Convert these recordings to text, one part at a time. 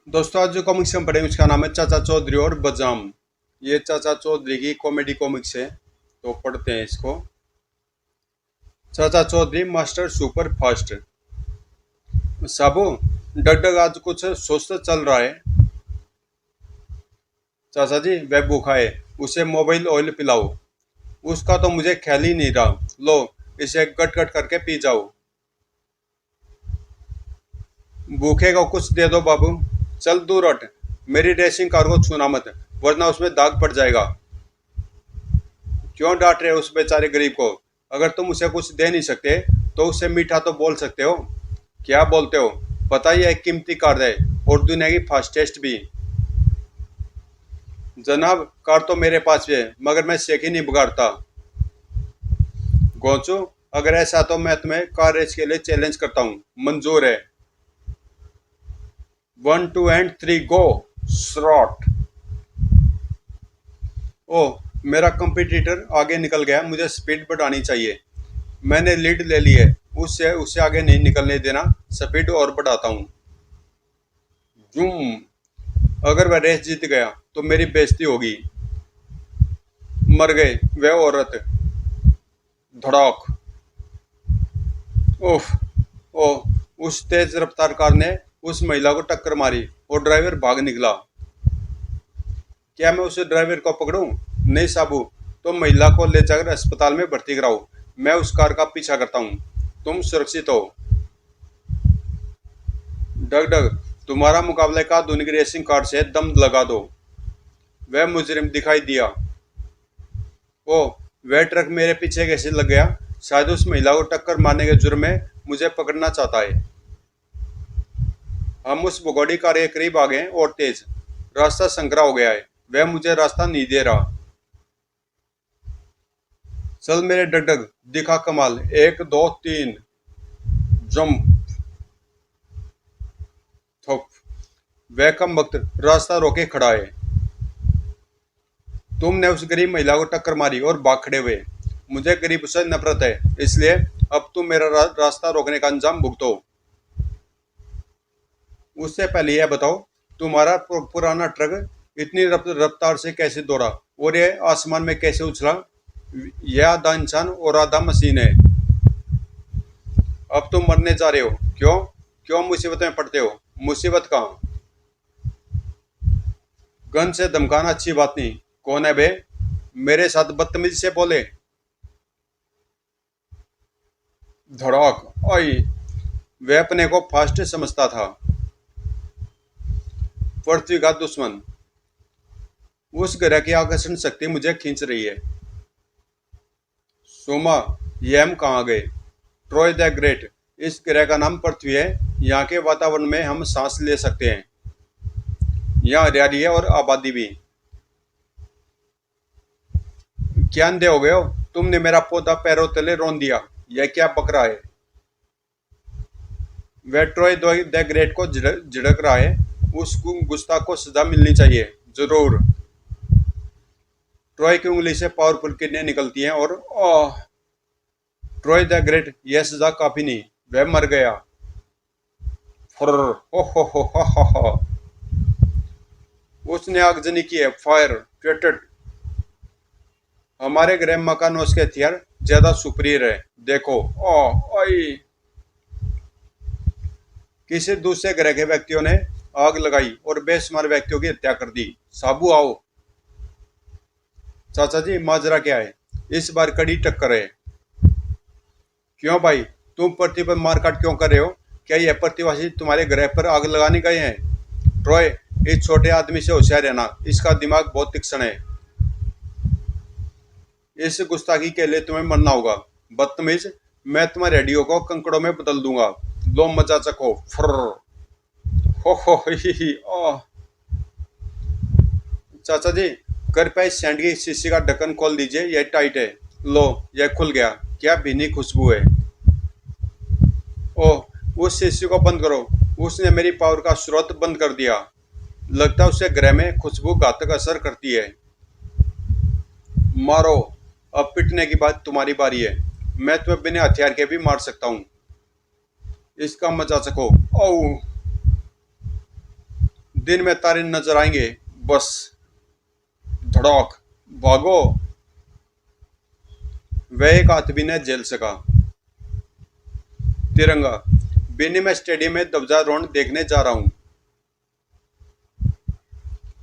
दोस्तों, आज जो कॉमिक्स हम पढ़ेंगे उसका नाम है चाचा चौधरी और बजाम। ये चाचा चौधरी की कॉमेडी कॉमिक्स है, तो पढ़ते हैं इसको। चाचा चौधरी मास्टर सुपर फास्ट। साबू, डगडग आज कुछ सुस्त चल रहा है। चाचा जी, वह भूखा है, उसे मोबाइल ऑयल पिलाओ। उसका तो मुझे ख्याल ही नहीं रहा। लो, इसे गट गट करके पी जाओ। भूखे को कुछ दे दो बाबू। चल दूर हट, मेरी रेसिंग कार को छूना मत, वरना उसमें दाग पड़ जाएगा। क्यों डांट रहे हो उस बेचारे गरीब को? अगर तुम उसे कुछ दे नहीं सकते तो उसे मीठा तो बोल सकते हो। क्या बोलते हो? पता ही है, एक कीमती कार है और दुनिया की फास्टेस्ट भी। जनाब, कार तो मेरे पास भी है, मगर मैं शेख ही नहीं बिगाड़ता। गोचू, अगर ऐसा तो मैं तुम्हें कार रेस के लिए चैलेंज करता हूँ। मंजूर है। 1 2 एंड 3 गो। श्रॉट। ओह, मेरा कंपटीटर आगे निकल गया, मुझे स्पीड बढ़ानी चाहिए। मैंने लीड ले ली है, उससे उसे आगे नहीं निकलने देना। स्पीड और बढ़ाता हूँ। जूम। अगर वह रेस जीत गया तो मेरी बेइज्जती होगी। मर गए वह औरत। धड़ाक। ओह। ओह, उस तेज रफ्तार कार ने उस महिला को टक्कर मारी और ड्राइवर भाग निकला। क्या मैं उस ड्राइवर को पकड़ूं? नहीं साबू, तो महिला को ले जाकर अस्पताल में भर्ती कराओ। मैं उस कार का पीछा करता हूँ। तुम सुरक्षित हो। डग डग, तुम्हारा मुकाबले का आधुनिक रेसिंग कार से दम लगा दो। वह मुजरिम दिखाई दिया। ओ, वह ट्रक मेरे पीछे कैसे लग गया? शायद उस महिला को टक्कर मारने के जुर्म में मुझे पकड़ना चाहता है। हम उस भगोड़ी कार के करीब आ गए और तेज रास्ता संकरा हो गया है। वह मुझे रास्ता नहीं दे रहा। चल मेरे डगडग, दिखा कमाल। 1 2 3। जंप। थप। वह कम वक्त रास्ता रोके खड़ा है। तुमने उस गरीब महिला को टक्कर मारी और भाग खड़े हुए। मुझे गरीब से नफरत है, इसलिए अब तुम मेरा रास्ता रोकने का अंजाम भुगतो। उससे पहले यह बताओ, तुम्हारा पुराना ट्रक इतनी रफ्तार से कैसे दौड़ा और यह आसमान में कैसे उछला? यह आधा इंसान और आधा मशीन है। अब तुम मरने जा रहे हो। क्यों? क्यों मुसीबत में पड़ते हो? मुसीबत कहाँ? गन से धमकाना अच्छी बात नहीं। कौन है बे? मेरे साथ बदतमीजी से बोले। धड़ाक। आई। वह अपने को फास्ट समझता था। पृथ्वी का दुश्मन। उस ग्रह की आकर्षण शक्ति मुझे खींच रही है। सोमा, ये हम कहाँ गए? Troy the great. इस ग्रह का नाम पृथ्वी है। यहाँ के वातावरण में हम सांस ले सकते हैं। यहाँ हरियाली है और आबादी भी। क्या अंधे हो गए हो? तुमने मेरा पौधा पैरों तले रौंद दिया। यह क्या बकरा है? वह ट्रॉय द ग्रेट को झिड़क रहा है। उस गुस्ताख को सजा मिलनी चाहिए। जरूर। ट्रॉय की उंगली से पावरफुल किरणें निकलती हैं और ट्रॉय द ग्रेट, यह सजा काफी नहीं। वह मर गया। फुर्र। हो। उसने आगजनी की है। फायर। ट्वेटेड। हमारे ग्रह मकानों के हथियार ज्यादा सुपीरियर है। देखो। आई। किसी दूसरे ग्रह के व्यक्तियों ने आग लगाई और बेशुमार व्यक्तियों की हत्या कर दी। साबू आओ। चाचा जी, माजरा क्या है? इस बार कड़ी टक्कर है। क्यों भाई, तुम पृथ्वी पर मारकाट क्यों कर रहे हो? क्या यह प्रतिवासी तुम्हारे ग्रह पर आग लगाने गए हैं? ट्रॉय, इस छोटे आदमी से होशियार रहना, इसका दिमाग बहुत तीक्ष्ण है। इस गुस्ताखी के लिए तुम्हें मरना होगा। बदतमीज, मैं तुम्हारे रेडियो को कंकड़ों में बदल दूंगा। लो मजा चखो। फर्र। ही ओह। चाचा जी, कृपया इस सैंड की शीशी का ढक्कन खोल दीजिए, यह टाइट है। लो, यह खुल गया। क्या भीनी खुशबू है। ओह, उस शीशी को बंद करो। उसने मेरी पावर का स्रोत बंद कर दिया। लगता है उसे ग्रह में खुशबू घातक असर करती है। मारो। अब पिटने की बात तुम्हारी बारी है। मैं तुम्हें बिना हथियार के भी मार सकता हूँ। इसका मजा चखो। ओह। दिन में तारे नजर आएंगे, बस धड़ाक भागो। वह एक आदमी ने झेल सका। तिरंगा, बेनी मैं स्टेडियम में ध्वजारोहण देखने जा रहा हूं।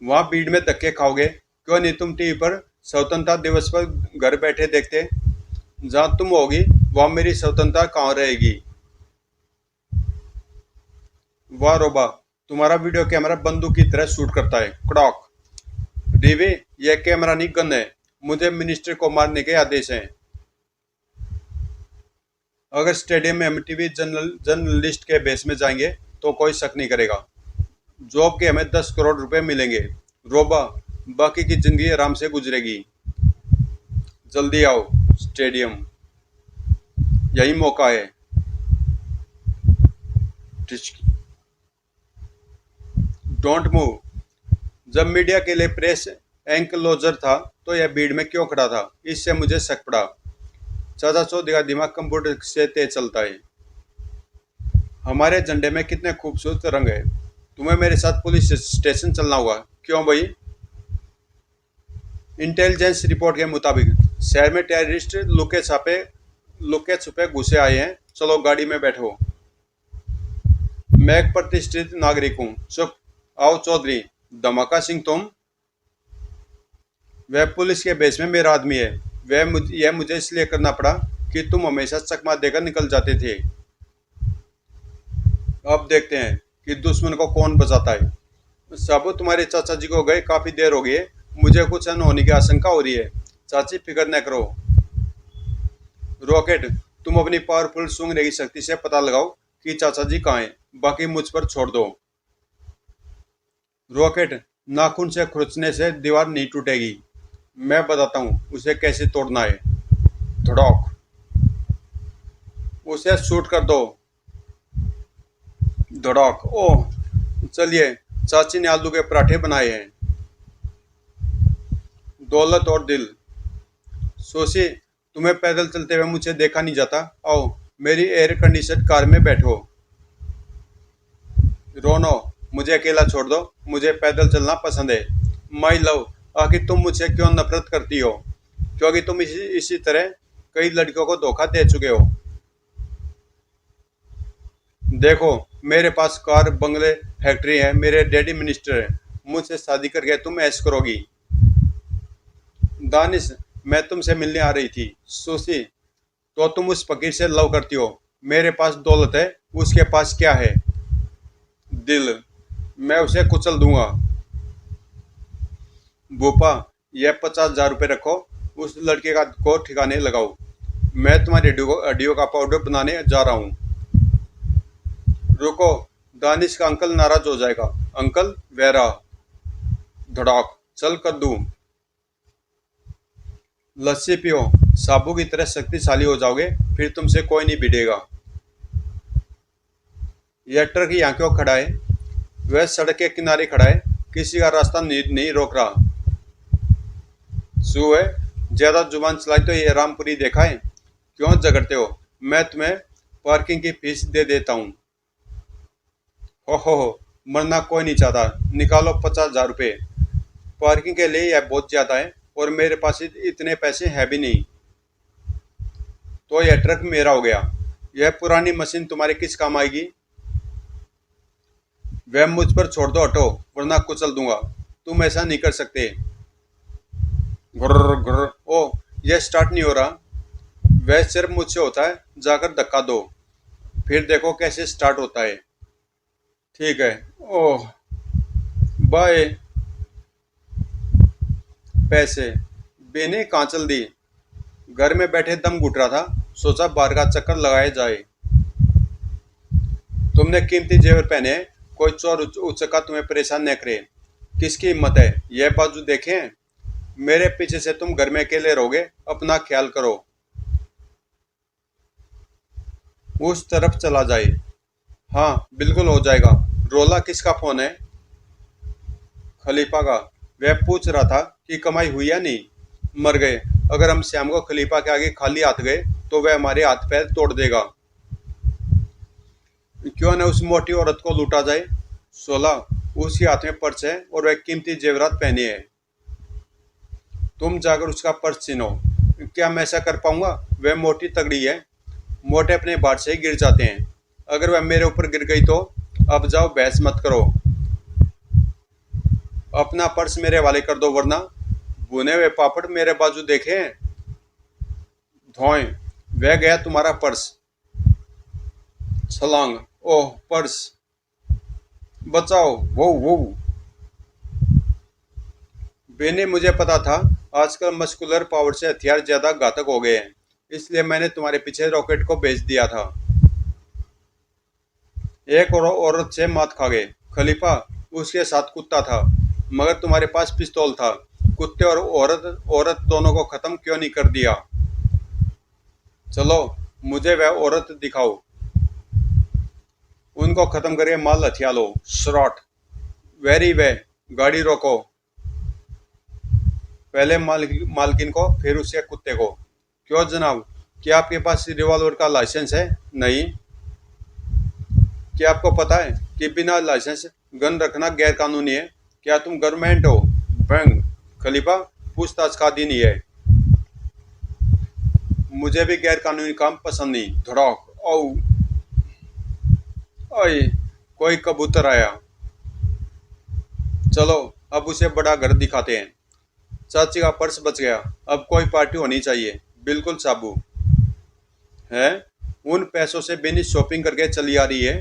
वहां भीड़ में धक्के खाओगे? क्यों नहीं तुम टीवी पर स्वतंत्रता दिवस पर घर बैठे देखते। जहां तुम होगी वहां मेरी स्वतंत्रता कहाँ रहेगी। वाह रोबा, तुम्हारा वीडियो कैमरा बंदूक की तरह शूट करता है। कड़ाक। रीवे, यह कैमरा नहीं गन है। मुझे मिनिस्टर को मारने के आदेश हैं। अगर स्टेडियम में हम टीवी जर्नलिस्ट के बेस में जाएंगे तो कोई शक नहीं करेगा। जॉब के हमें 10 करोड़ रुपए मिलेंगे। रोबा, बाकी की जिंदगी आराम से गुजरेगी। जल्दी आओ स्टेडियम, यही मौका है। Don't move. जब मीडिया के लिए प्रेस एंक्लोजर था तो यह भीड़ में क्यों खड़ा था, इससे मुझे शक पड़ा। चाचा चौधरी का दिमाग कंप्यूटर से तेज चलता है। हमारे झंडे में कितने खूबसूरत रंग है। तुम्हें मेरे साथ पुलिस स्टेशन चलना होगा। क्यों भाई? इंटेलिजेंस रिपोर्ट के मुताबिक शहर में टेररिस्ट लुके छुपे घुसे आए हैं। चलो गाड़ी में बैठो। मैं एक प्रतिष्ठित नागरिक हूँ। चुप। आओ चौधरी। धमाका सिंह तुम? वह पुलिस के बेस में मेरा आदमी है। यह मुझे इसलिए करना पड़ा कि तुम हमेशा चकमा देकर निकल जाते थे। अब देखते हैं कि दुश्मन को कौन बचाता है। साबू, तुम्हारे चाचा जी को गए काफी देर हो गई है। मुझे कुछ अनहोनी की आशंका हो रही है। चाची फिक्र न करो। रॉकेट, तुम अपनी पावरफुल सूंघने की शक्ति से पता लगाओ कि चाचा जी कहाँ हैं। बाकी मुझ पर छोड़ दो। रॉकेट, नाखून से खुरचने से दीवार नहीं टूटेगी। मैं बताता हूँ उसे कैसे तोड़ना है। धड़ाक। उसे शूट कर दो। धड़ाक। ओह, चलिए, चाची ने आलू के पराठे बनाए हैं। दौलत और दिल। सोची, तुम्हें पैदल चलते हुए मुझे देखा नहीं जाता। आओ मेरी एयर कंडीशन कार में बैठो। रोनो, मुझे अकेला छोड़ दो। मुझे पैदल चलना पसंद है। माई लव, आखिर तुम मुझसे क्यों नफरत करती हो? क्योंकि तुम इसी तरह कई लड़कियों को धोखा दे चुके हो। देखो, मेरे पास कार, बंगले, फैक्ट्री है। मेरे डैडी मिनिस्टर है। मुझसे शादी करके तुम ऐश करोगी। दानिश, मैं तुमसे मिलने आ रही थी। सुशी, तो तुम उस फकीर से लव करती हो। मेरे पास दौलत है, उसके पास क्या है? दिल। मैं उसे कुचल दूंगा। भूपा, यह 50,000 रुपये रखो। उस लड़के को ठिकाने लगाओ। मैं तुम्हारी हड्डियों का पाउडर बनाने जा रहा हूँ। रुको, दानिश का अंकल नाराज हो जाएगा। अंकल वेरा। धड़ाक। चल कर दूं। लस्सी पियो, साबू की तरह शक्तिशाली हो जाओगे। फिर तुमसे कोई नहीं भिड़ेगा। यह ट्रक यहाँ क्यों खड़ा है? वह सड़क के किनारे खड़ा है। किसी का रास्ता नहीं रोक रहा। सू है, ज्यादा जुबान चलाई तो ये रामपुरी देखा है। क्यों झगड़ते हो? मैं तुम्हें पार्किंग की फीस दे देता हूँ। हो, मरना कोई नहीं चाहता। निकालो 50,000 रुपये। पार्किंग के लिए यह बहुत ज्यादा है और मेरे पास इतने पैसे हैं भी नहीं। तो यह ट्रक मेरा हो गया। यह पुरानी मशीन तुम्हारे किस काम आएगी? वह मुझ पर छोड़ दो, हटो, वरना कुचल दूंगा। तुम ऐसा नहीं कर सकते। घुर्र घुर्र। ओ, यह स्टार्ट नहीं हो रहा। वह सिर्फ मुझसे होता है। जाकर धक्का दो, फिर देखो कैसे स्टार्ट होता है। ठीक है। ओह, बाय। पैसे बेने कहाँ चल दी? घर में बैठे दम घुट रहा था। सोचा बाहर का चक्कर लगाया जाए। तुमने कीमती जेवर पहने हैं। कोई चोर उचक्का तुम्हें परेशान न करे। किसकी हिम्मत है? यह बाजू देखें। मेरे पीछे से तुम घर में अकेले रहोगे। अपना ख्याल करो। उस तरफ चला जाए। हाँ, बिल्कुल हो जाएगा। रोला किसका फोन है? खलीफा का। वह पूछ रहा था कि कमाई हुई या नहीं। मर गए। अगर हम श्याम को खलीफा के आगे खाली हाथ गए तो वह हमारे हाथ पैर तोड़ देगा। क्यों न उस मोटी औरत को लूटा जाए। 16 उसके हाथ में पर्स है और वह कीमती जेवरात पहने है। तुम जाकर उसका पर्स छीनो। क्या मैं ऐसा कर पाऊंगा? वह मोटी तगड़ी है, मोटे अपने भार से ही गिर जाते हैं। अगर वह मेरे ऊपर गिर गई तो? अब जाओ, बहस मत करो। अपना पर्स मेरे हवाले कर दो, वरना भुने हुए पापड़ मेरे बाजू देखे हैं। धोएं, वह गया तुम्हारा पर्स। छलांग, ओह पर्स, बचाओ, वो वो। बेने, मुझे पता था आजकल मस्कुलर पावर से हथियार ज्यादा घातक हो गए हैं, इसलिए मैंने तुम्हारे पीछे रॉकेट को भेज दिया था। एक और औरत से मात खा गए खलीफा, उसके साथ कुत्ता था, मगर तुम्हारे पास पिस्तौल था। कुत्ते और औरत औरत दोनों को खत्म क्यों नहीं कर दिया? चलो, मुझे वह औरत दिखाओ। उनको खत्म करके माल हथिया लो। श्रॉट, वेरी वे, गाड़ी रोको। पहले मालकिन को, फिर उसके कुत्ते को। क्यों जनाब, क्या आपके पास रिवॉल्वर का लाइसेंस है? नहीं। क्या आपको पता है कि बिना लाइसेंस गन रखना गैर कानूनी है? क्या तुम गवर्नमेंट हो? बैंग, खलीफा, पूछताछ का दिन ही है। मुझे भी गैर कानूनी काम पसंद नहीं। धड़ाक, ओ, ओए, कोई कबूतर आया। चलो, अब उसे बड़ा घर दिखाते हैं। चाची का पर्स बच गया, अब कोई पार्टी होनी चाहिए। बिल्कुल साबू है, उन पैसों से बेनी शॉपिंग करके चली आ रही है।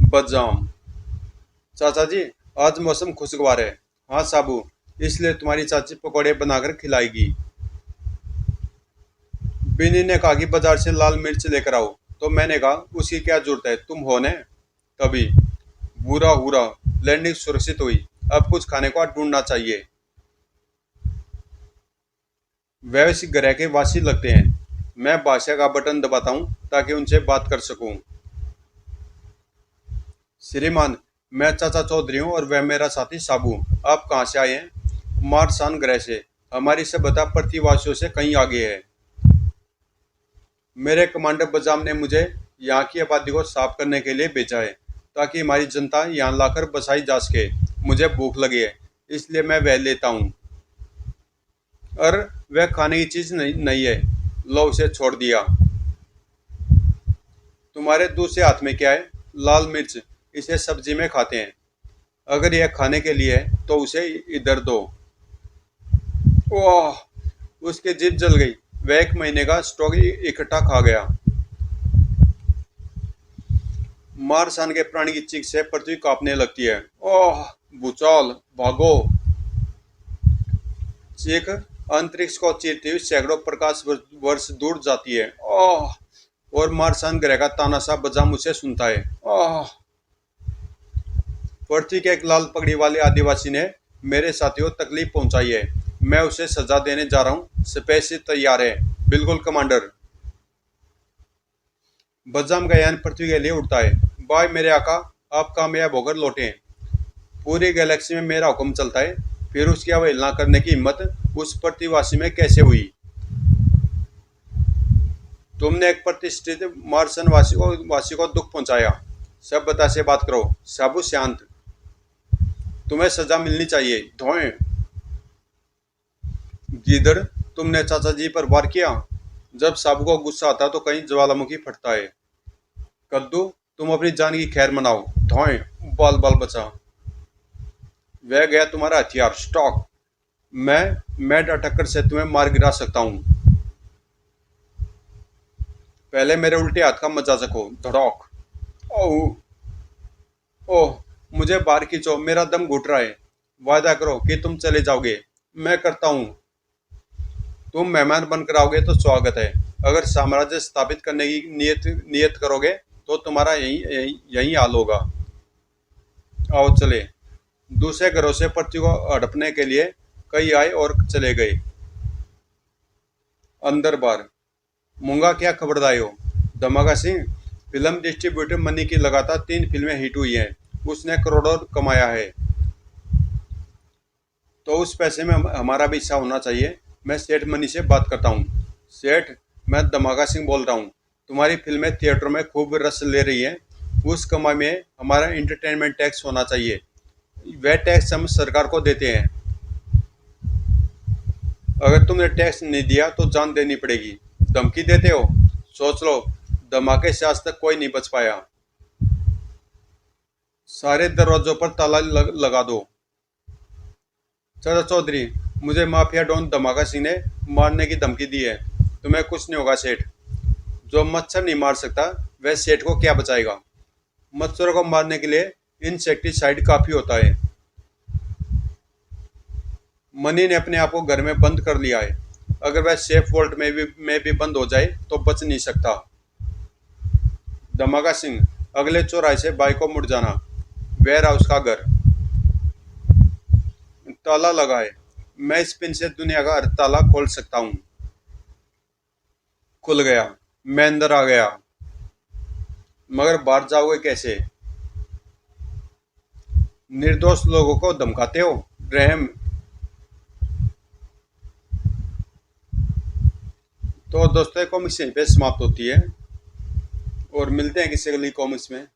बदजाम, चाचा जी, आज मौसम खुशगवार है। हाँ साबू, इसलिए तुम्हारी चाची पकौड़े बनाकर खिलाएगी। बिनी ने कहा कि बाजार से लाल मिर्च लेकर आओ, तो मैंने कहा उसकी क्या जरूरत है, तुम हो ने। तभी बुरा हुआ, लैंडिंग सुरक्षित हुई। अब कुछ खाने को ढूंढना चाहिए। वैसे ग्रह के वासी लगते हैं। मैं भाषा का बटन दबाता हूँ ताकि उनसे बात कर सकूं। श्रीमान, मैं चाचा चौधरी हूँ और वह मेरा साथी साबू। आप कहाँ से आए हैं? मार्सान ग्रह से। हमारी सभ्यता पृथ्वीवासियों से कहीं आगे है। मेरे कमांडर बजाम ने मुझे यहाँ की आबादी को साफ करने के लिए भेजा है, ताकि हमारी जनता यहाँ लाकर बसाई जा सके। मुझे भूख लगी है, इसलिए मैं वह लेता हूँ। और वह खाने की चीज नहीं है। लो, उसे छोड़ दिया। तुम्हारे दूसरे हाथ में क्या है? लाल मिर्च, इसे सब्जी में खाते हैं। अगर यह खाने के लिए है तो उसे इधर दो। ओह, उसकी जीभ जल गई। वह 1 महीने का स्टॉक इकट्ठा खा गया। मारसान के प्राणी की चीख से पृथ्वी कांपने लगती है। ओह, भूचाल, भागो। चीख अंतरिक्ष को चीरती हुई सैकड़ों प्रकाश वर्ष दूर जाती है। ओह, और मारसान ग्रह का तानाशाह बजाम उसे सुनता है। ओह, पृथ्वी के एक लाल पगड़ी वाले आदिवासी ने मेरे साथियों को तकलीफ पहुंचाई है। मैं उसे सजा देने जा रहा हूँ। स्पेस तैयार है। बिल्कुल कमांडर। बजाम का यान पृथ्वी के लिए उड़ता है। बाय मेरे आका, आप कामयाब होकर लौटे हैं। पूरी गैलेक्सी में मेरा हुक्म चलता है, फिर उसकी अवहेलना करने की हिम्मत उस पृथ्वीवासी में कैसे हुई? तुमने एक प्रतिष्ठित मार्सन वासी को दुख पहुंचाया। सभ्यता से बात करो। साबु शांत, तुम्हें सजा मिलनी चाहिए। धोएं। गीदड़, तुमने चाचा जी पर वार किया। जब साबु को गुस्सा आता तो कहीं ज्वालामुखी फटता है। कद्दू, तुम अपनी जान की खैर मनाओ। धोएं, बाल बाल बचा। वह गया तुम्हारा हथियार। स्टॉक, मैं टक्कर से तुम्हें मार गिरा सकता हूँ। पहले मेरे उल्टे हाथ का मजा चखो। धड़ाक, ओह, ओह, मुझे बाहर खींचो, मेरा दम घुट रहा है। वादा करो कि तुम चले जाओगे। मैं करता हूँ। तुम मेहमान बनकर आओगे तो स्वागत है। अगर साम्राज्य स्थापित करने की नियत करोगे तो तुम्हारा यही हाल होगा। आओ चले। दूसरे घरों से पृथ्वी को हड़पने के लिए कई आए और चले गए। अंदर बार। मूंगा, क्या खबरदार हो? धमाका सिंह, फिल्म डिस्ट्रीब्यूटर मनी की लगातार 3 फिल्में हिट हुई हैं। उसने करोड़ों कमाया है, तो उस पैसे में हमारा भी हिस्सा होना चाहिए। मैं सेठ मनी से बात करता हूँ। सेठ, मैं धमाका सिंह बोल रहा हूँ। तुम्हारी फिल्में थिएटर में खूब रस ले रही हैं। उस कमाई में हमारा एंटरटेनमेंट टैक्स होना चाहिए। वह टैक्स हम सरकार को देते हैं। अगर तुमने टैक्स नहीं दिया तो जान देनी पड़ेगी। धमकी देते हो? सोच लो, धमाके से आज तक कोई नहीं बच पाया। सारे दरवाजों पर ताला लगा दो। चाचा चौधरी, मुझे माफिया डॉन धमाका सिंह ने मारने की धमकी दी है। तुम्हें कुछ नहीं होगा सेठ। जो मच्छर नहीं मार सकता वह सेठ को क्या बचाएगा। मच्छरों को मारने के लिए इंसेक्टिसाइड काफी होता है। मनी ने अपने आप को घर में बंद कर लिया है। अगर वह सेफ वोल्ट में भी बंद हो जाए तो बच नहीं सकता। धमाका सिंह, अगले चौराहे से बाइक को मुड़ जाना। वेयर हाउस का घर। ताला लगा है। मैं इस पिन से दुनिया का हर ताला खोल सकता हूँ। खुल गया। मैं अंदर आ गया। मगर बाहर जाओगे कैसे? निर्दोष लोगों को धमकाते हो। रहम। तो दोस्तों, कॉमिक्स यहीं पे समाप्त होती है और मिलते हैं किसी अगली कॉमिक्स में।